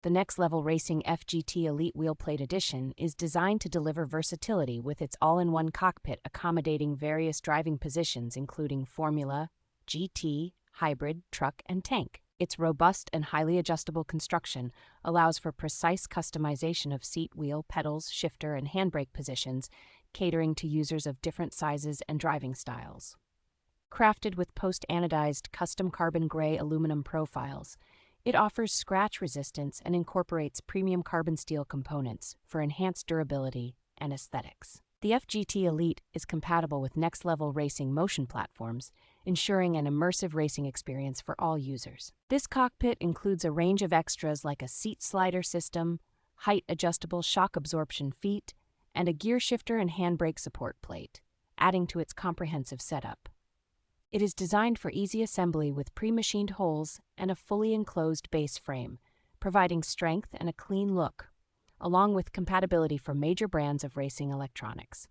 The Next Level Racing FGT Elite Wheelplate Edition is designed to deliver versatility with its all-in-one cockpit accommodating various driving positions including Formula, GT, hybrid, truck, and tank. Its robust and highly adjustable construction allows for precise customization of seat, wheel, pedals, shifter, and handbrake positions, catering to users of different sizes and driving styles. Crafted with post-anodized custom carbon gray aluminum profiles, it offers scratch resistance and incorporates premium carbon steel components for enhanced durability and aesthetics. The FGT Elite is compatible with next-level racing motion platforms, ensuring an immersive racing experience for all users. This cockpit includes a range of extras like a seat slider system, height-adjustable shock absorption feet, and a gear shifter and handbrake support plate, adding to its comprehensive setup. It is designed for easy assembly with pre-machined holes and a fully enclosed base frame, providing strength and a clean look, along with compatibility for major brands of racing electronics.